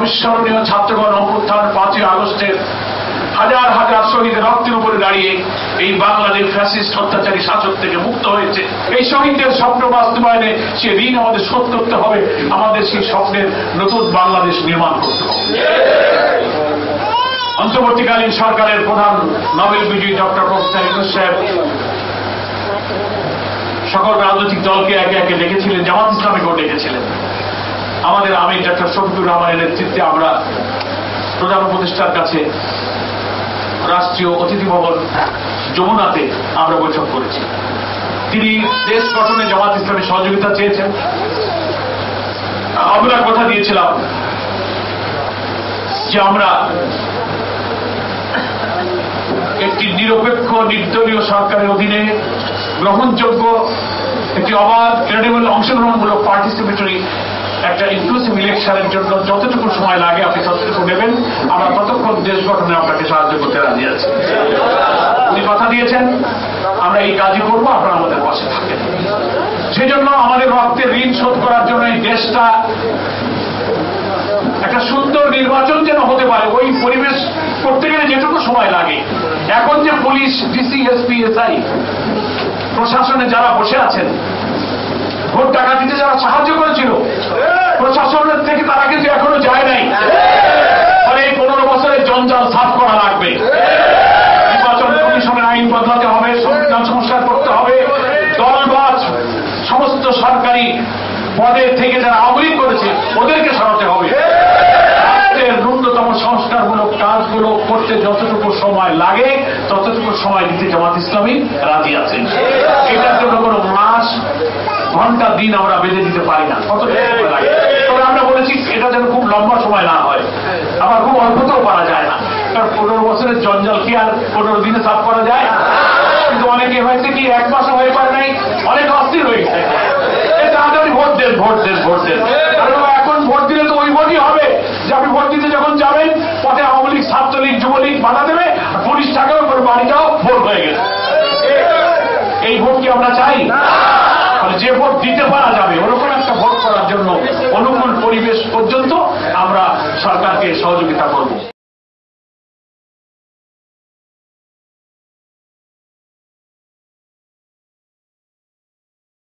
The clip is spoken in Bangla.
অবিস্মরণীয় ছাত্রগণ অভ্যুত্থান 5ই আগস্টের হাজার হাজার শহীদের রক্তের উপরে দাঁড়িয়ে এই বাংলাদেশ ফ্যাসিস্ট অত্যাচারী শাসক থেকে মুক্ত হয়েছে। এই শহীদদের স্বপ্ন বাস্তবায়নে সে ঋণ আমাদের শোধ করতে হবে। আমাদের সেই স্বপ্নের নতুন বাংলাদেশ নির্মাণ করতে হবে। অন্তর্বর্তীকালীন সরকারের প্রধান নোবেল বিজয়ী ডক্টর প্রফেসর ইউনূস সাহেব সকল রাজনৈতিক দলকে একে একে ডেকেছিলেন, জামাত ইসলামীকেও ডেকেছিলেন। আমাদের আমির ডক্টর শফিকুর রহমানের নেতৃত্বে আমরা প্রধান উপদেষ্টার কাছে রাষ্ট্রীয় অতিথি ভবন যমুনাতে আমরা বৈঠক করেছি। তিনি দেশ গঠনে জামাত ইসলামের সহযোগিতা চেয়েছেন। আমরা কথা দিয়েছিলাম যে আমরা একটি নিরপেক্ষ নির্দলীয় সরকারের অধীনে গ্রহণযোগ্য একটি অবাধ ক্রেডিবল অংশগ্রহণমূলক পার্টিসিপেটরি একটা ইনক্লুসিভ ইলেকশনের জন্য যতটুকু সময় লাগে আপনি ততটুকু নেবেন। আমরা ততক্ষণ দেশ গঠনে আপনাকে সাহায্য করতে রাজি আছি। উনি কথা দিয়েছেন আমরা এই কাজই করবো, আপনারা আমাদের পাশে থাকেন। সেই জন্য আমাদের রক্তের ঋণ শোধ করার জন্য এই দেশটা একটা সুন্দর নির্বাচন যেন হতে পারে, ওই পরিবেশ করতে গেলে যেটুকু সময় লাগে। এখন যে পুলিশ, ডিসি, এসপি, এসআই প্রশাসনে যারা বসে আছেন, ভোট ডাকাতিতে যারা সাহায্য করেছিল প্রশাসনের থেকে, তারা কিন্তু এখনো যায় নাই। ফলে এই 15 বছরের জঞ্জাল সাফ করা লাগবে। নির্বাচন কমিশনের আইন বদলাতে হবে, সংবিধান সংস্কার করতে হবে, দলবাজ সমস্ত সরকারি পদে থেকে যারা আওয়ামী লীগ করেছে ওদেরকে সরাতে হবে। রাষ্ট্রের ন্যূনতম সংস্কারমূলক কাজগুলো করতে যতটুকু সময় লাগে ততটুকু সময় দিতে জামাত ইসলামী রাজি আছেন। এটার জন্য কোনো মাস, ঘন্টা, দিন আমরা বেঁধে দিতে পারি না, কতটুকু সময় লাগে। তবে আমরা বলেছি এটা যেন খুব লম্বা সময় না হয়, আবার খুব অল্পতেও পারা যায় না। কারণ 15 বছরের জঞ্জাল কি আর 15 দিনে সাফ করা যায়? কিন্তু অনেকে হয়েছে কি 1 মাসও হয়ে পারে নাই, অনেক অস্থির হয়ে গেছে। তাড়াতাড়ি ভোট দেন, ভোট দেন, ভোট দেন। এখন ভোট দিলে তো ওই ভোটই হবে যে আপনি ভোট দিতে যখন যাবেন পথে আওয়ামী লীগ, ছাত্রলীগ, যুবলীগ বাধা দেবে, পুলিশ টাকাও করে বাড়ি যাও, ভোট হয়ে গেছে। এই ভোট কি আমরা চাই? যে ভোট দিতে পারা যাবে ওরকম একটা ভোট করার জন্য অনুকূল পরিবেশ পর্যন্ত আমরা সরকারকে সহযোগিতা করব।